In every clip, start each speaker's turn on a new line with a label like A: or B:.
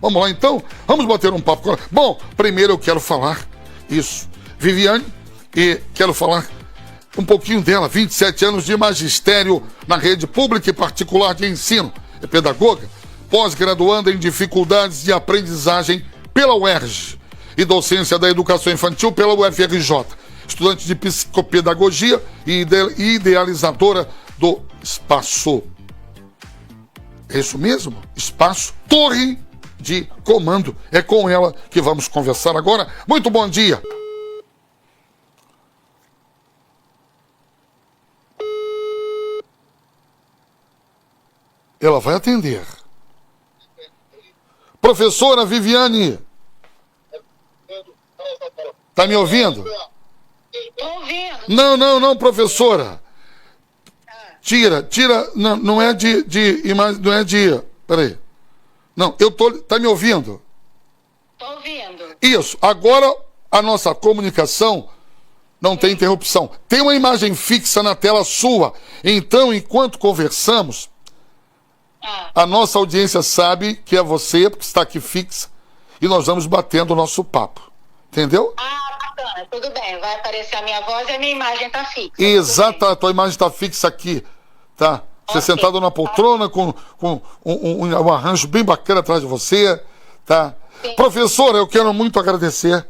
A: Vamos lá então? Vamos bater um papo com ela. Bom, primeiro eu quero falar isso. Viviane, e quero falar um pouquinho dela. 27 anos de magistério na rede pública e particular de ensino. É pedagoga, pós-graduanda em dificuldades de aprendizagem pela UERJ e docência da educação infantil pela UFRJ. Estudante de psicopedagogia e idealizadora do Espaço. É isso mesmo? Espaço Torre de Comando. É com ela que vamos conversar agora. Muito bom dia. Ela vai atender. Professora Viviane. Tá me ouvindo?
B: Tô ouvindo.
A: Não, professora. Tira, não é de imagem, não é de, peraí. Não, tá me ouvindo?
B: Tô ouvindo.
A: Isso, agora a nossa comunicação não tem interrupção. Tem uma imagem fixa na tela sua, então enquanto conversamos, a nossa audiência sabe que é você, porque está aqui fixa, e nós vamos batendo o nosso papo, entendeu?
B: Bacana, tudo bem, vai aparecer a minha voz e a minha imagem tá fixa.
A: Exato, a tua imagem está fixa aqui, tá? Você sentado na poltrona com um arranjo bem bacana atrás de você, tá?
B: Sim.
A: Professora, eu quero muito agradecer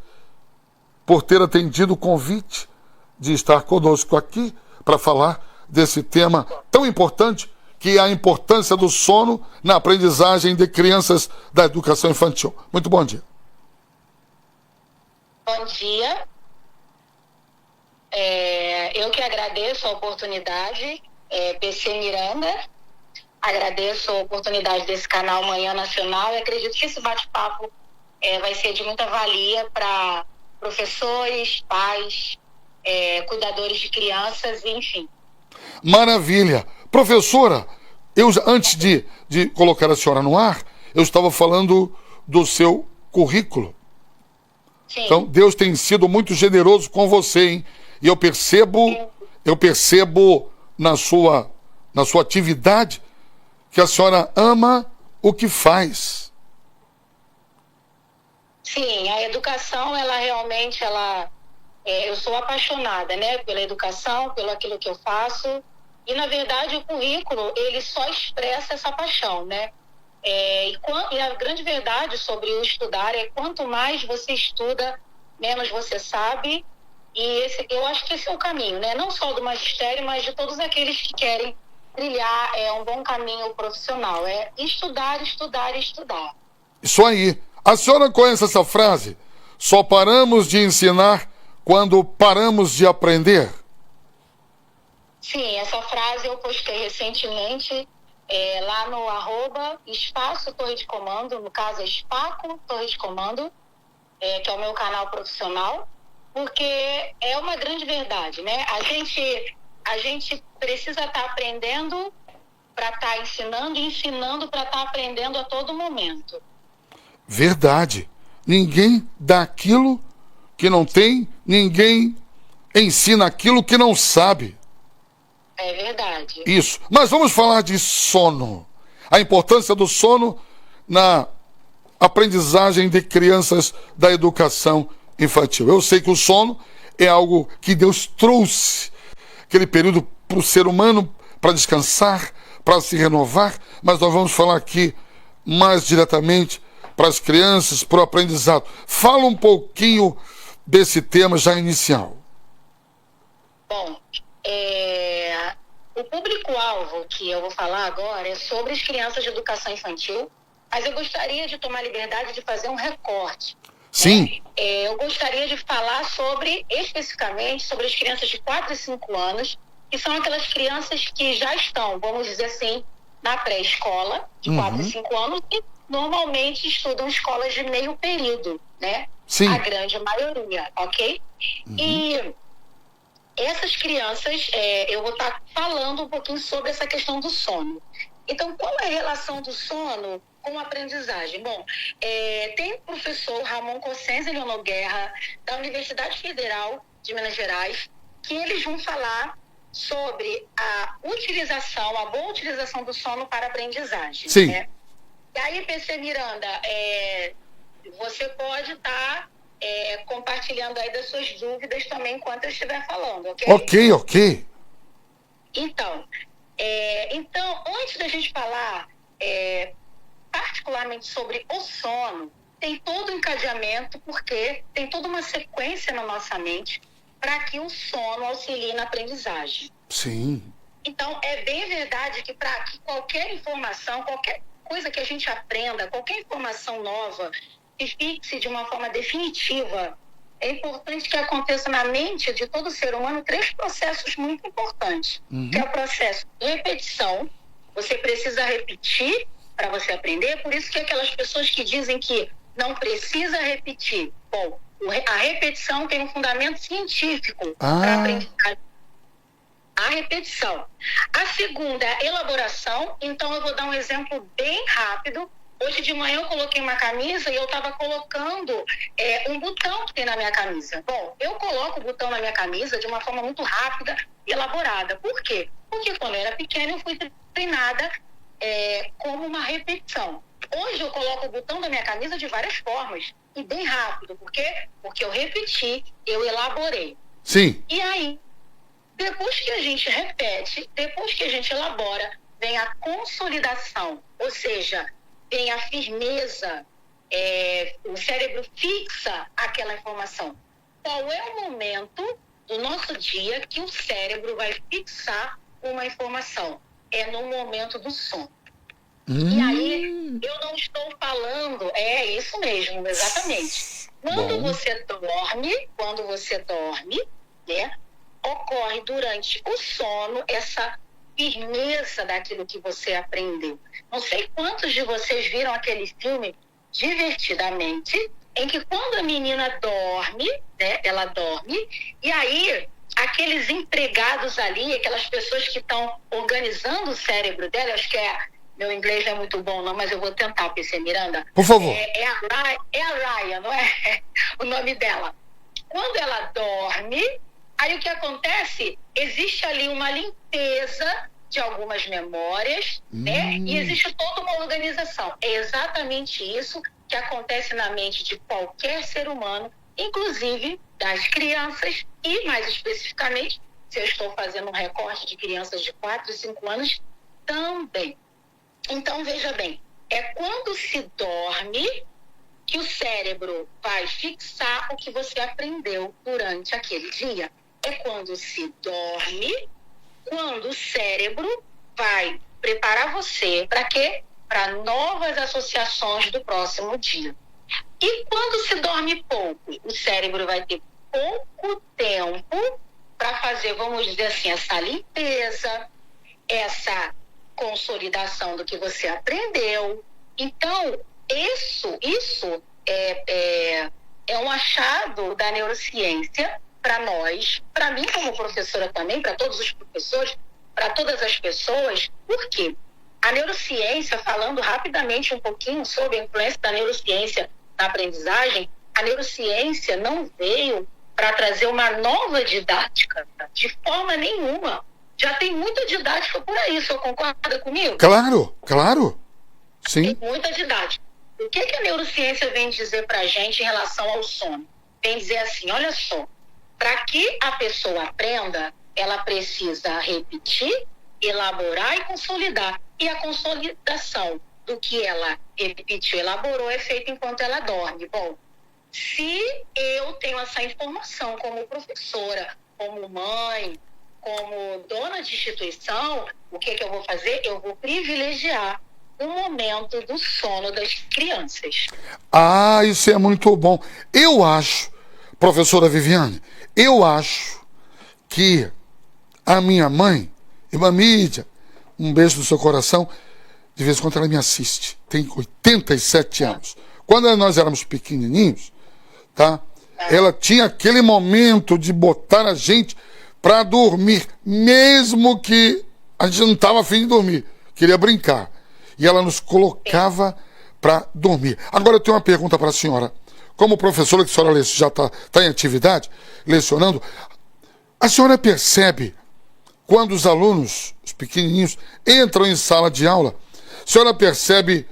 A: por ter atendido o convite de estar conosco aqui para falar desse tema tão importante, que é a importância do sono na aprendizagem de crianças da educação infantil. Muito bom dia.
B: Bom dia. Eu que agradeço a oportunidade, PC Miranda, agradeço a oportunidade desse canal Manhã Nacional e acredito que esse bate-papo vai ser de muita valia para professores, pais, cuidadores de crianças, enfim.
A: Maravilha. Professora, antes de colocar a senhora no ar, eu estava falando do seu currículo.
B: Sim.
A: Então, Deus tem sido muito generoso com você, hein? E eu percebo na sua atividade que a senhora ama o que faz.
B: Sim, a educação, ela realmente, eu sou apaixonada, né, pela educação, pelo aquilo que eu faço. E, na verdade, o currículo, ele só expressa essa paixão, né? E a grande verdade sobre o estudar é quanto mais você estuda, menos você sabe. E eu acho que esse é o caminho, né? Não só do magistério, mas de todos aqueles que querem trilhar um bom caminho profissional. É estudar, estudar e estudar.
A: Isso aí. A senhora conhece essa frase? Só paramos de ensinar quando paramos de aprender?
B: Sim, essa frase eu postei recentemente lá no @Espaço Torre de Comando, no caso é Espaco Torre de Comando, que é o meu canal profissional, porque é uma grande verdade, né? A gente precisa estar aprendendo para estar ensinando e ensinando para estar aprendendo a todo momento.
A: Verdade. Ninguém dá aquilo que não tem, ninguém ensina aquilo que não sabe.
B: É verdade.
A: Isso. Mas vamos falar de sono. A importância do sono na aprendizagem de crianças da educação infantil. Eu sei que o sono é algo que Deus trouxe, aquele período para o ser humano, para descansar, para se renovar, mas nós vamos falar aqui mais diretamente para as crianças, para o aprendizado. Fala um pouquinho desse tema já inicial.
B: Bom, o público-alvo que eu vou falar agora é sobre as crianças de educação infantil, mas eu gostaria de tomar liberdade de fazer um recorte.
A: Sim.
B: Eu gostaria de falar especificamente sobre as crianças de 4 e 5 anos, que são aquelas crianças que já estão, vamos dizer assim, na pré-escola, de 4 e 5 anos, e normalmente estudam escolas de meio período, né?
A: Sim.
B: A grande maioria, ok? E essas crianças, eu vou estar falando um pouquinho sobre essa questão do sono. Então, qual é a relação do sono com a aprendizagem? Bom, tem o professor Ramon Cossenza Leonor Guerra, da Universidade Federal de Minas Gerais, que eles vão falar sobre a boa utilização do sono para a aprendizagem.
A: Sim.
B: Né? E aí, PC Miranda, você pode estar compartilhando aí das suas dúvidas também enquanto eu estiver falando, ok?
A: Ok.
B: Então, antes da gente falar particularmente sobre o sono, tem todo um encadeamento, porque tem toda uma sequência na nossa mente para que o sono auxilie na aprendizagem.
A: Sim.
B: Então, é bem verdade que para que qualquer informação, qualquer coisa que a gente aprenda, qualquer informação nova, que fixe de uma forma definitiva, é importante que aconteça na mente de todo ser humano 3 processos muito importantes. Que é o processo de repetição. Você precisa repetir para você aprender. Por isso que aquelas pessoas que dizem que não precisa repetir. Bom, a repetição tem um fundamento científico para aprendizagem. A repetição. A segunda é a elaboração. Então, eu vou dar um exemplo bem rápido. Hoje de manhã eu coloquei uma camisa e eu estava colocando um botão que tem na minha camisa. Bom, eu coloco o botão na minha camisa de uma forma muito rápida e elaborada. Por quê? Porque quando eu era pequena eu fui treinada como uma repetição. Hoje eu coloco o botão da minha camisa de várias formas e bem rápido. Por quê? Porque eu repeti, eu elaborei.
A: Sim.
B: E aí, depois que a gente repete, depois que a gente elabora, vem a consolidação, ou seja, vem a firmeza, o cérebro fixa aquela informação. Qual é o momento do nosso dia que o cérebro vai fixar uma informação? É no momento do sono. E aí, eu não estou falando, é isso mesmo, exatamente. Quando você dorme, né, ocorre durante o sono essa firmeza daquilo que você aprendeu. Não sei quantos de vocês viram aquele filme Divertidamente, em que quando a menina dorme, né, ela dorme, e aí aqueles empregados ali, aquelas pessoas que estão organizando o cérebro dela, acho que meu inglês não é muito bom não, mas eu vou tentar, PC Miranda.
A: Por favor.
B: É a Ryan, não é? O nome dela. Quando ela dorme, aí o que acontece? Existe ali uma limpeza de algumas memórias, né? E existe toda uma organização. É exatamente isso que acontece na mente de qualquer ser humano, inclusive das crianças e, mais especificamente, se eu estou fazendo um recorte de crianças de 4 e 5 anos, também. Então, veja bem, é quando se dorme que o cérebro vai fixar o que você aprendeu durante aquele dia. É quando se dorme, quando o cérebro vai preparar você para quê? Para novas associações do próximo dia. E quando se dorme pouco, o cérebro vai ter pouco tempo para fazer, vamos dizer assim, essa limpeza, essa consolidação do que você aprendeu. Então, isso é um achado da neurociência para nós, para mim como professora também, para todos os professores, para todas as pessoas. Por quê? A neurociência, falando rapidamente um pouquinho sobre a influência da neurociência na aprendizagem, a neurociência não veio para trazer uma nova didática, de forma nenhuma. Já tem muita didática por aí, o senhor concorda comigo?
A: Claro. Sim.
B: Tem muita didática. O que a neurociência vem dizer para a gente em relação ao sono? Vem dizer assim, olha só, para que a pessoa aprenda, ela precisa repetir, elaborar e consolidar. E a consolidação do que ela repetiu, elaborou, é feita enquanto ela dorme. Bom, se eu tenho essa informação como professora, como mãe, como dona de instituição, o que eu vou fazer? Eu vou privilegiar o momento do sono das crianças.
A: Isso é muito bom. Eu acho, professora Viviane, que a minha mãe, irmã Mídia, um beijo no seu coração, de vez em quando ela me assiste, tem 87 anos. Quando nós éramos pequenininhos, tá? Ela tinha aquele momento de botar a gente para dormir, mesmo que a gente não estava afim de dormir, queria brincar. E ela nos colocava para dormir. Agora eu tenho uma pergunta para a senhora. Como professora que a senhora já está em atividade, lecionando, a senhora percebe quando os alunos, os pequenininhos, entram em sala de aula, a senhora percebe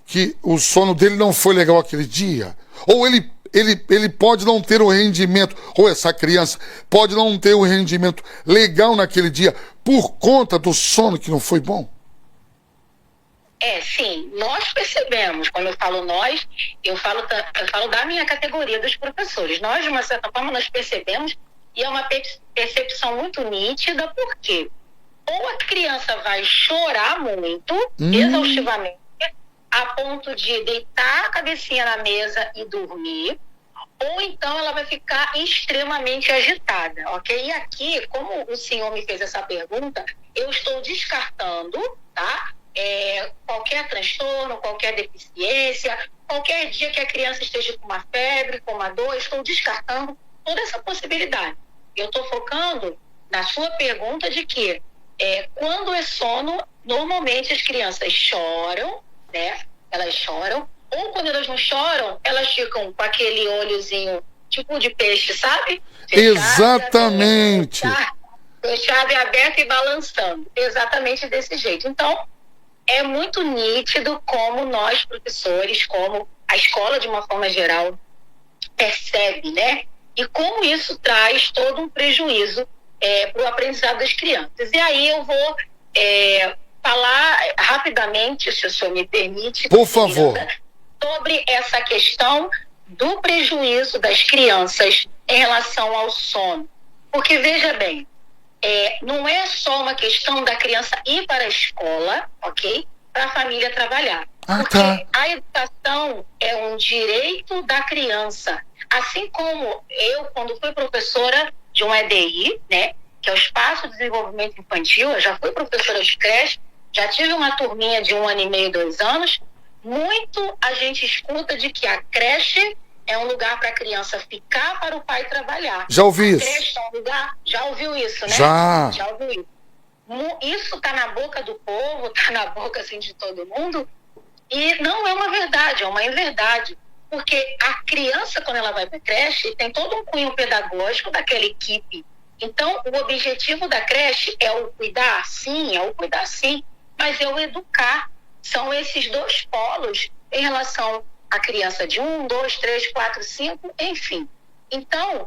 A: que o sono dele não foi legal aquele dia, ou ele pode não ter o rendimento, ou essa criança pode não ter o rendimento legal naquele dia por conta do sono que não foi bom?
B: Sim, nós percebemos. Quando eu falo nós, eu falo da minha categoria dos professores. Nós, de uma certa forma, nós percebemos, e é uma percepção muito nítida, porque ou a criança vai chorar muito, exaustivamente, a ponto de deitar a cabecinha na mesa e dormir, ou então ela vai ficar extremamente agitada, ok? E aqui, como o senhor me fez essa pergunta, eu estou descartando, tá? Qualquer transtorno, qualquer deficiência, qualquer dia que a criança esteja com uma febre, com uma dor, estou descartando toda essa possibilidade. Eu estou focando na sua pergunta de que quando é sono, normalmente as crianças choram, né? Elas choram, ou quando elas não choram, elas ficam com aquele olhozinho tipo de peixe, sabe?
A: Exatamente.
B: Fechado e aberto e balançando. Exatamente desse jeito. Então, é muito nítido como nós, professores, como a escola, de uma forma geral, percebe, né? E como isso traz todo um prejuízo para o aprendizado das crianças. E aí eu vou falar rapidamente, se o senhor me permite,
A: por favor,
B: sobre essa questão do prejuízo das crianças em relação ao sono. Porque, veja bem, não é só uma questão da criança ir para a escola, ok? Para a família trabalhar. Porque a educação é um direito da criança. Assim como eu, quando fui professora de um EDI, né? Que é o Espaço de Desenvolvimento Infantil, eu já fui professora de creche, já tive uma turminha de 1 ano e meio, 2 anos. Muito a gente escuta de que a creche é um lugar para a criança ficar, para o pai trabalhar.
A: Já ouvi isso.
B: Creche é um lugar... Já ouviu isso, né?
A: Já
B: ouviu isso. Isso está na boca do povo, está na boca assim, de todo mundo, e não é uma verdade, é uma inverdade. Porque a criança, quando ela vai para a creche, tem todo um cunho pedagógico daquela equipe. Então, o objetivo da creche é o cuidar, sim, mas é o educar. São esses dois polos em relação à criança de 1, 2, 3, 4, 5, enfim. Então,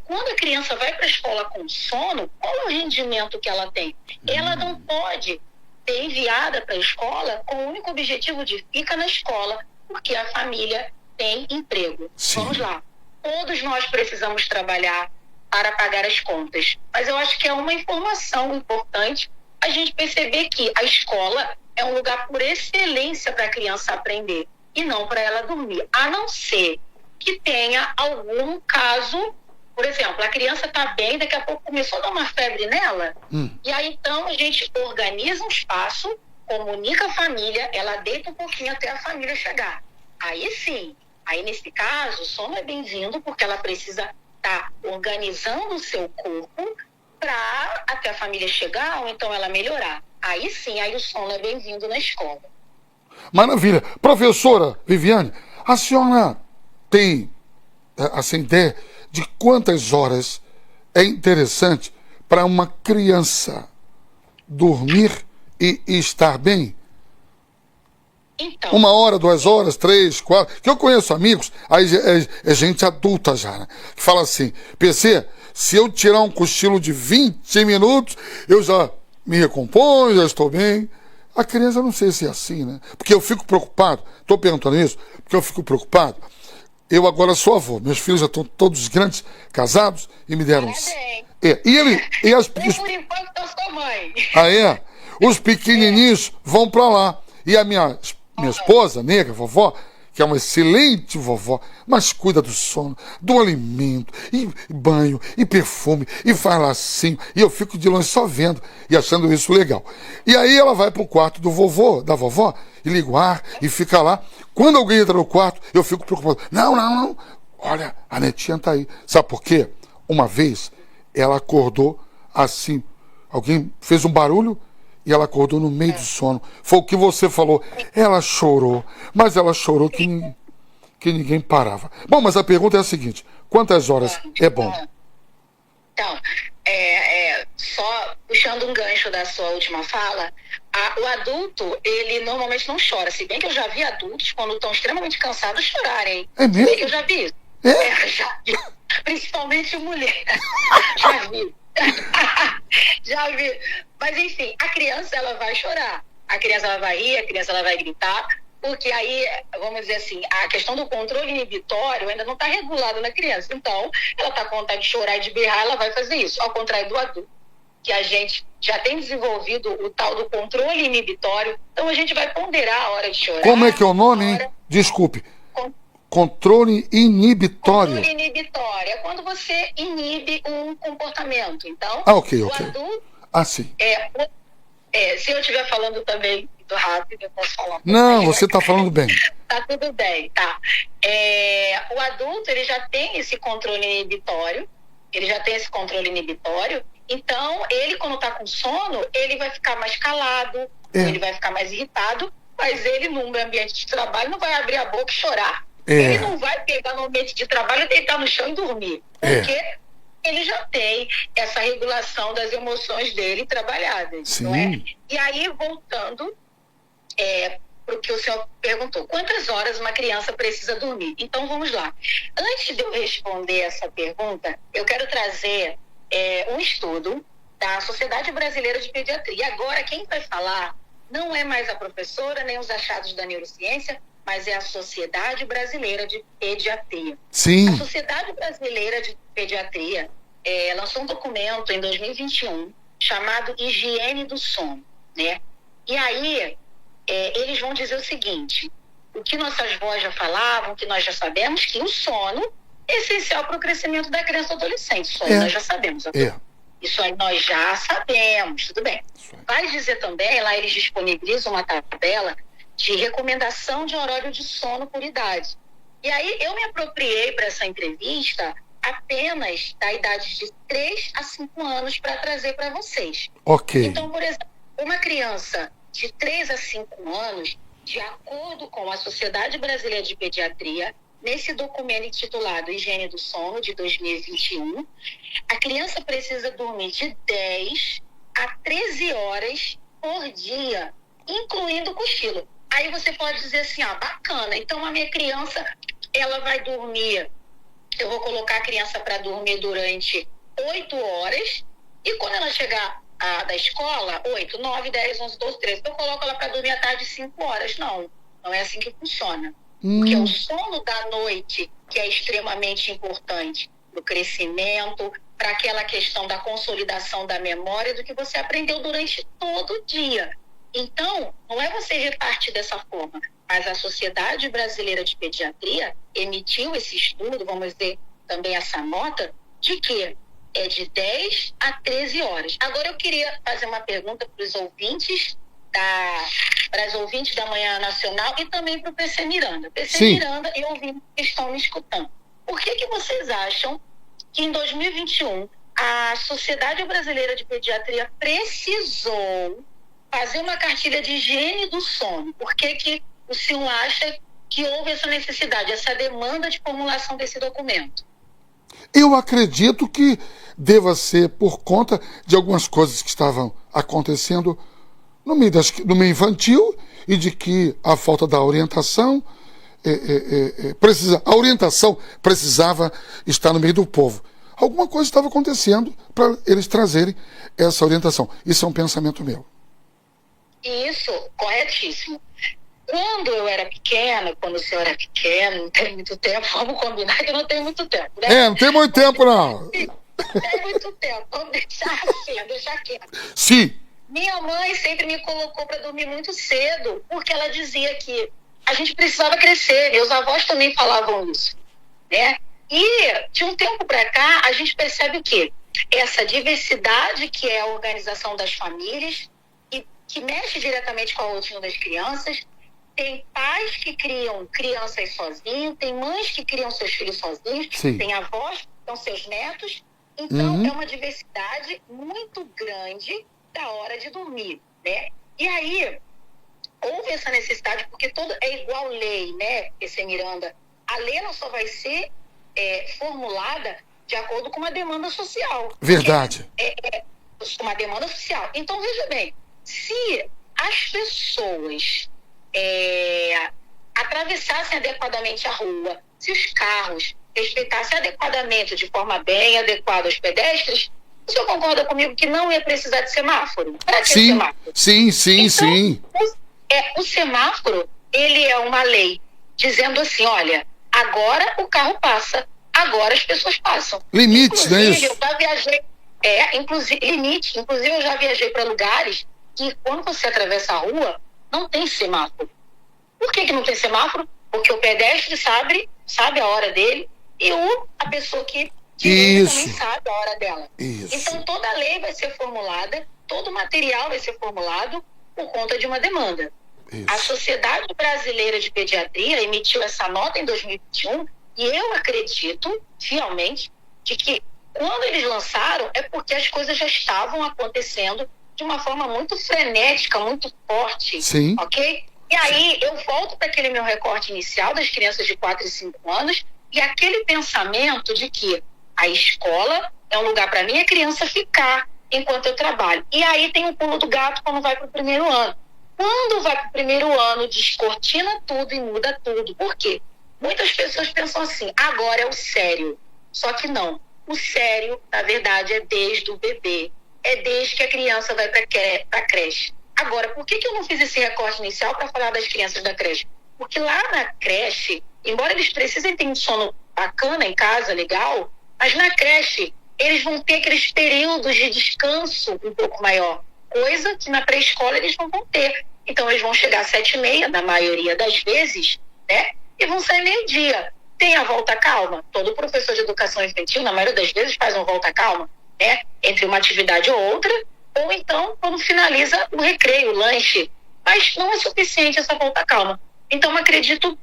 B: quando a criança vai para a escola com sono, qual é o rendimento que ela tem? Ela não pode ser enviada para a escola com o único objetivo de ficar na escola, porque a família tem emprego.
A: Sim.
B: Vamos lá. Todos nós precisamos trabalhar para pagar as contas. Mas eu acho que é uma informação importante a gente perceber que a escola é um lugar por excelência para a criança aprender e não para ela dormir. A não ser que tenha algum caso, por exemplo, a criança está bem, daqui a pouco começou a dar uma febre nela, e aí então a gente organiza um espaço, comunica a família, ela deita um pouquinho até a família chegar. Aí sim, aí nesse caso, o sono é bem-vindo, porque ela precisa estar organizando o seu corpo para até a família chegar, ou então ela melhorar. Aí sim, aí o sono é bem-vindo na escola.
A: Maravilha. Professora Viviane, a senhora tem essa ideia de quantas horas é interessante para uma criança dormir e estar bem?
B: Então,
A: 1 hora, 2 horas, 3, 4... Que eu conheço amigos, aí é gente adulta já, né? Que fala assim, PC, se eu tirar um cochilo de 20 minutos, eu já me recomponho, já estou bem. A criança, não sei se é assim, né? Porque eu fico preocupado, estou perguntando isso, porque eu fico preocupado. Eu agora sou avô, meus filhos já estão todos grandes, casados, e me deram...
B: Por enquanto eu sou mãe.
A: Os pequenininhos vão para lá. E a minha esposa, nega, vovó, que é uma excelente vovó, mas cuida do sono, do alimento, e banho, e perfume, e faz lacinho, e eu fico de longe só vendo e achando isso legal. E aí ela vai pro quarto do vovô, da vovó, e liga o ar, e fica lá. Quando alguém entra no quarto, eu fico preocupado. Não, olha, a netinha tá aí. Sabe por quê? Uma vez, ela acordou assim, alguém fez um barulho, e ela acordou no meio do sono. Foi o que você falou. Ela chorou, mas ela chorou que ninguém parava. Bom, mas a pergunta é a seguinte: quantas horas é bom?
B: Então, Só puxando um gancho da sua última fala, o adulto, ele normalmente não chora. Se bem que eu já vi adultos, quando estão extremamente cansados, chorarem.
A: É mesmo?
B: Se bem que eu já vi isso. Já vi. Principalmente mulher. Já vi. Já vi. Mas, enfim, a criança, ela vai chorar. A criança, ela vai rir, a criança, ela vai gritar. Porque aí, vamos dizer assim, a questão do controle inibitório ainda não está regulada na criança. Então, ela está com vontade de chorar e de berrar, ela vai fazer isso. Ao contrário do adulto, que a gente já tem desenvolvido o tal do controle inibitório. Então, a gente vai ponderar a hora de chorar.
A: Como é que é o nome, hein? Desculpe. Controle inibitório.
B: Controle inibitório é quando você inibe um comportamento. Então,
A: ok.
B: o adulto...
A: sim.
B: Se eu estiver falando também muito rápido, eu posso falar.
A: Não, você está falando bem.
B: Tá tudo bem, tá. O adulto, ele já tem esse controle inibitório. Então, ele, quando está com sono, ele vai ficar mais calado, ele vai ficar mais irritado, mas ele, num ambiente de trabalho, não vai abrir a boca e chorar. Ele não vai pegar no ambiente de trabalho, deitar no chão e dormir. Porque ele já tem essa regulação das emoções dele trabalhadas.
A: Sim.
B: Não é? E aí, voltando para o que o senhor perguntou, quantas horas uma criança precisa dormir? Então, vamos lá. Antes de eu responder essa pergunta, eu quero trazer um estudo da Sociedade Brasileira de Pediatria. Agora, quem vai falar não é mais a professora, nem os achados da neurociência, mas é a Sociedade Brasileira de Pediatria.
A: Sim.
B: A Sociedade Brasileira de Pediatria lançou um documento em 2021 chamado Higiene do Sono, né? E aí, eles vão dizer o seguinte, o que nossas vós já falavam, que nós já sabemos, que o sono é essencial para o crescimento da criança e do adolescente. Isso aí nós já sabemos. Isso aí nós já sabemos, tudo bem. Vai dizer também, lá eles disponibilizam uma tabela de recomendação de horário de sono por idade. E aí eu me apropriei para essa entrevista apenas da idade de 3 a 5 anos para trazer para vocês.
A: Ok.
B: Então, por exemplo, uma criança de 3 a 5 anos, de acordo com a Sociedade Brasileira de Pediatria, nesse documento intitulado Higiene do Sono, de 2021, a criança precisa dormir de 10 a 13 horas por dia, incluindo o cochilo. Aí você pode dizer assim, bacana, então a minha criança, ela vai dormir, eu vou colocar a criança para dormir durante 8 horas, e quando ela chegar da escola, 8, 9, 10, 11, 12, 13, eu coloco ela para dormir à tarde 5 horas. Não é assim que funciona. Porque o sono da noite, que é extremamente importante para o crescimento, para aquela questão da consolidação da memória do que você aprendeu durante todo o dia. Então, não é você repartir dessa forma, mas a Sociedade Brasileira de Pediatria emitiu esse estudo, vamos dizer, também essa nota, de que é de 10 a 13 horas. Agora eu queria fazer uma pergunta para os ouvintes da Manhã Nacional e também para o PC Miranda. PC Miranda e ouvintes que estão me escutando. Por que vocês acham que em 2021 a Sociedade Brasileira de Pediatria precisou fazer uma cartilha de higiene do sono? Por que o senhor acha que houve essa necessidade, essa demanda de formulação desse documento?
A: Eu acredito que deva ser por conta de algumas coisas que estavam acontecendo no meio infantil e de que a falta da orientação, a orientação precisava estar no meio do povo. Alguma coisa estava acontecendo para eles trazerem essa orientação. Isso é um pensamento meu.
B: Isso, corretíssimo. Quando eu era pequena, quando o senhor era pequeno, não tem muito tempo, vamos combinar que não tem muito tempo, né?
A: Não tem muito tempo, não.
B: Não tem muito tempo, vamos deixar assim, deixar quieto.
A: Sim.
B: Minha mãe sempre me colocou para dormir muito cedo, porque ela dizia que a gente precisava crescer, meus avós também falavam isso, né? E de um tempo para cá, a gente percebe o quê? Essa diversidade que é a organização das famílias, e que mexe diretamente com a rotina das crianças. Tem pais que criam crianças sozinhos, tem mães que criam seus filhos sozinhos, tem avós que criam seus netos. Então, é uma diversidade muito grande da hora de dormir, né? E aí, houve essa necessidade, porque é igual lei, né, PC Miranda? A lei ela só vai ser formulada de acordo com uma demanda social.
A: Verdade.
B: Uma demanda social. Então, veja bem, se as pessoas atravessassem adequadamente a rua, se os carros respeitassem adequadamente, de forma bem adequada aos pedestres, o senhor concorda comigo que não ia precisar de semáforo? Para que semáforo?
A: Sim.
B: Então, o semáforo, ele é uma lei dizendo assim, olha, agora o carro passa, agora as pessoas passam.
A: Limites, não é isso?
B: Eu já viajei, limite. Inclusive, eu já viajei para lugares que, quando você atravessa a rua, não tem semáforo. Por que não tem semáforo? Porque o pedestre sabe a hora dele e a pessoa que dirige também sabe a hora dela.
A: Isso.
B: Então, toda a lei vai ser formulada, todo o material vai ser formulado por conta de uma demanda.
A: Isso.
B: A Sociedade Brasileira de Pediatria emitiu essa nota em 2021 e eu acredito, fielmente, de que quando eles lançaram é porque as coisas já estavam acontecendo de uma forma muito frenética, muito forte.
A: Sim.
B: Ok? E aí eu volto para aquele meu recorte inicial das crianças de 4 e 5 anos e aquele pensamento de que a escola é um lugar para minha criança ficar enquanto eu trabalho. E aí tem o pulo do gato quando vai para o primeiro ano. Quando vai para o primeiro ano, descortina tudo e muda tudo. Por quê? Muitas pessoas pensam assim, agora é o sério. Só que não. O sério, na verdade, é desde o bebê. É desde que a criança vai para a creche. Agora, por que eu não fiz esse recorte inicial para falar das crianças da creche? Porque lá na creche, embora eles precisem ter um sono bacana em casa, legal, mas na creche eles vão ter aqueles períodos de descanso um pouco maior. Coisa que na pré-escola eles não vão ter. Então, eles vão chegar às 7h30, na maioria das vezes, né? E vão sair meio-dia. Tem a volta calma. Todo professor de educação infantil, na maioria das vezes, faz uma volta calma, né? Entre uma atividade ou outra, ou então, quando finaliza o recreio, o lanche. Mas não é suficiente essa volta calma. Então, acredito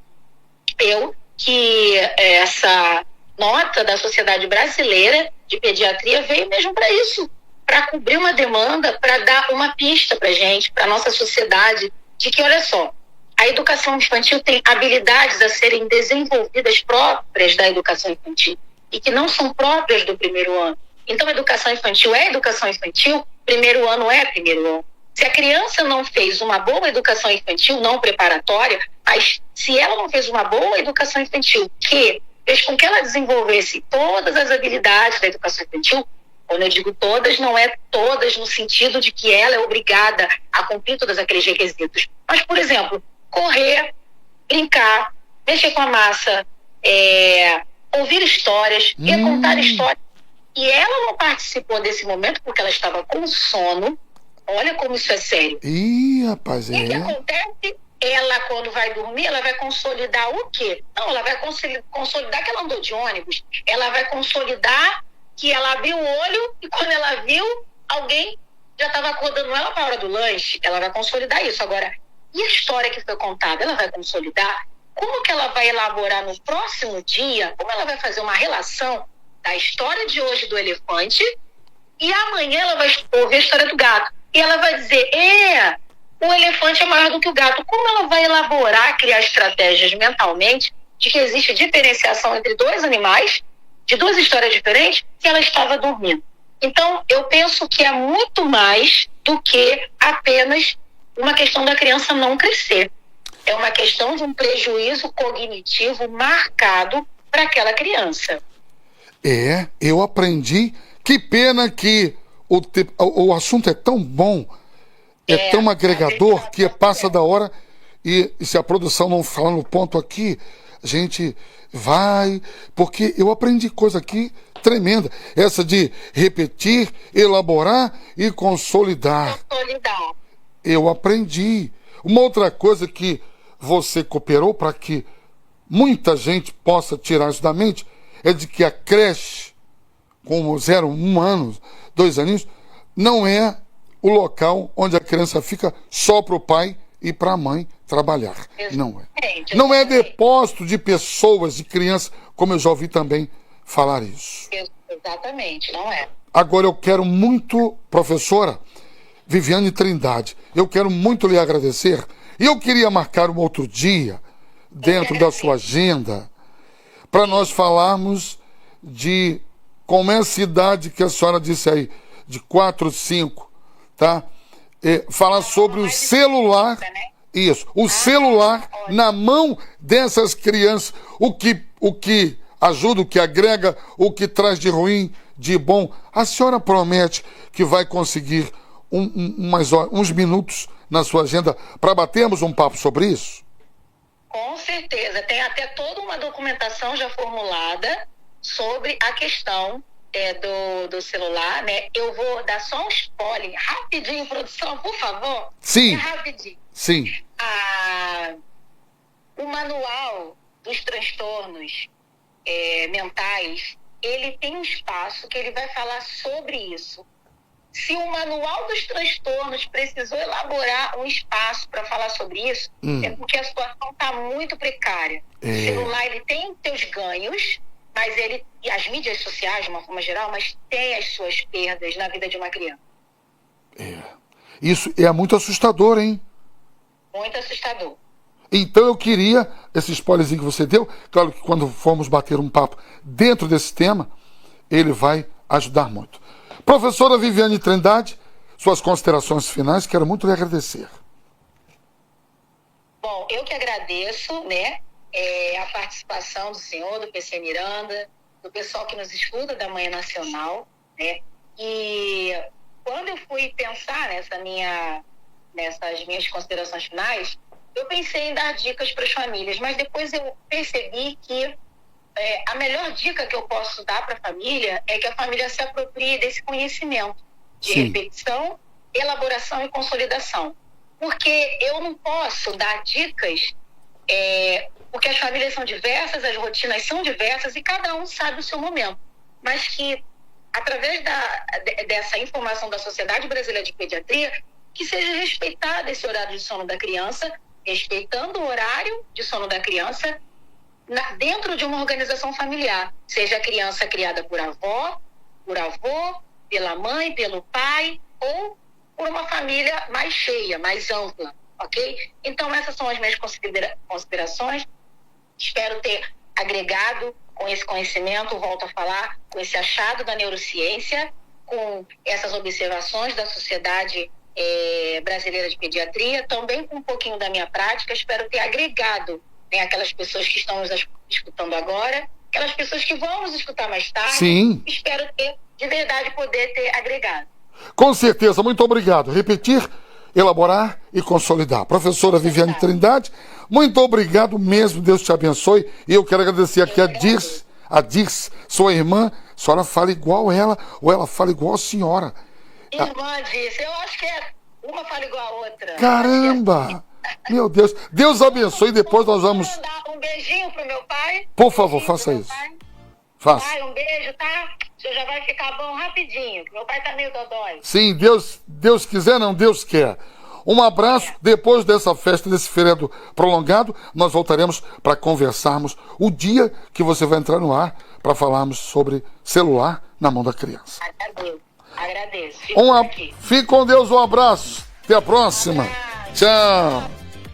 B: eu que essa nota da Sociedade Brasileira de Pediatria veio mesmo para isso, para cobrir uma demanda, para dar uma pista para a gente, para a nossa sociedade, de que, olha só, a educação infantil tem habilidades a serem desenvolvidas próprias da educação infantil e que não são próprias do primeiro ano. Então, a educação infantil é educação infantil, primeiro ano é primeiro ano. Se a criança não fez uma boa educação infantil, não preparatória, mas se ela não fez uma boa educação infantil, que fez com que ela desenvolvesse todas as habilidades da educação infantil, quando eu digo todas, não é todas no sentido de que ela é obrigada a cumprir todos aqueles requisitos. Mas, por exemplo, correr, brincar, mexer com a massa, ouvir histórias, contar histórias. E ela não participou desse momento porque ela estava com sono. Olha como isso é sério.
A: Ih, rapaz,
B: E o que acontece? Ela, quando vai dormir, ela vai consolidar o quê? Não, ela vai consolidar que ela andou de ônibus. Ela vai consolidar que ela abriu o olho e quando ela viu, alguém já estava acordando ela para a hora do lanche. Ela vai consolidar isso. Agora, e a história que foi contada? Ela vai consolidar? Como que ela vai elaborar no próximo dia? Como ela vai fazer uma relação da história de hoje do elefante e amanhã ela vai ouvir a história do gato? E ela vai dizer, o elefante é maior do que o gato. Como ela vai elaborar, criar estratégias mentalmente de que existe diferenciação entre dois animais, de duas histórias diferentes, se ela estava dormindo? Então, eu penso que é muito mais do que apenas uma questão da criança não crescer. É uma questão de um prejuízo cognitivo marcado para aquela criança.
A: Eu aprendi. Que pena que o assunto é tão bom, tão agregador, que passa da hora. E se a produção não falar no ponto aqui, a gente vai... Porque eu aprendi coisa aqui tremenda. Essa de repetir, elaborar e consolidar. Eu aprendi. Uma outra coisa que você cooperou para que muita gente possa tirar isso da mente é de que a creche, com 0, 1 ano, 2 aninhos, não é o local onde a criança fica só para o pai e para a mãe trabalhar. Não é. Não é depósito de pessoas, de crianças, como eu já ouvi também falar isso.
B: Exatamente, não é.
A: Agora eu quero muito, professora Viviane Trindade, eu quero muito lhe agradecer. E eu queria marcar um outro dia, dentro da sua agenda, para nós falarmos de com essa idade que a senhora disse aí, de 4, 5, tá? Falar sobre o celular, isso, o celular na mão dessas crianças, o que ajuda, o que agrega, o que traz de ruim, de bom. A senhora promete que vai conseguir uns minutos na sua agenda para batermos um papo sobre isso?
B: Com certeza. Tem até toda uma documentação já formulada sobre a questão do celular, né? Eu vou dar só um spoiler rapidinho, produção, por favor.
A: Sim.
B: Rapidinho.
A: Sim.
B: O manual dos transtornos mentais, ele tem um espaço que ele vai falar sobre isso. Se o manual dos transtornos precisou elaborar um espaço para falar sobre isso, é porque a situação está muito precária. O celular, ele tem seus ganhos, mas e as mídias sociais, de uma forma geral, mas tem as suas perdas na vida de uma criança.
A: Isso é muito assustador, hein?
B: Muito assustador.
A: Então eu queria, esse spoilerzinho que você deu, claro que quando formos bater um papo dentro desse tema, ele vai ajudar muito. Professora Viviane Trindade, suas considerações finais, quero muito lhe agradecer.
B: Bom, eu que agradeço, né, a participação do senhor, do PC Miranda, do pessoal que nos escuta da Manhã Nacional, né, e quando eu fui pensar nessas minhas considerações finais, eu pensei em dar dicas para as famílias, mas depois eu percebi que a melhor dica que eu posso dar para a família é que a família se aproprie desse conhecimento de repetição, elaboração e consolidação. Porque eu não posso dar dicas, porque as famílias são diversas, as rotinas são diversas e cada um sabe o seu momento. Mas que, através dessa informação da Sociedade Brasileira de Pediatria, que seja respeitado esse horário de sono da criança, respeitando o horário de sono da criança, dentro de uma organização familiar, seja a criança criada por avó, por avô, pela mãe, pelo pai, ou por uma família mais cheia, mais ampla, ok? Então, essas são as minhas considerações. Espero ter agregado com esse conhecimento, volto a falar, com esse achado da neurociência, com essas observações da Sociedade Brasileira de Pediatria, também com um pouquinho da minha prática. Espero ter agregado, né, aquelas pessoas que estão nos escutando agora, aquelas pessoas que vão nos escutar mais tarde.
A: Sim.
B: Espero ter, de verdade, poder ter agregado.
A: Com certeza, muito obrigado. Repetir, elaborar e consolidar. Professora Viviane Trindade, muito obrigado mesmo, Deus te abençoe. E eu quero agradecer aqui a Dirce, sua irmã. A senhora fala igual ela, ou ela fala igual a senhora.
B: Irmã Dirce, eu acho que uma fala igual a outra.
A: Caramba! Meu Deus, Deus abençoe. Depois nós vamos
B: mandar um beijinho pro meu pai.
A: Por favor, faça isso. Faça.
B: Pai, um beijo, tá? O senhor já vai ficar bom rapidinho, que meu pai tá meio dodói.
A: Sim, Deus quiser, não, Deus quer. Um abraço. Depois dessa festa, desse feriado prolongado, nós voltaremos para conversarmos o dia que você vai entrar no ar para falarmos sobre celular na mão da criança.
B: Agradeço.
A: Fique com Deus, um abraço. Até a próxima. Tchau.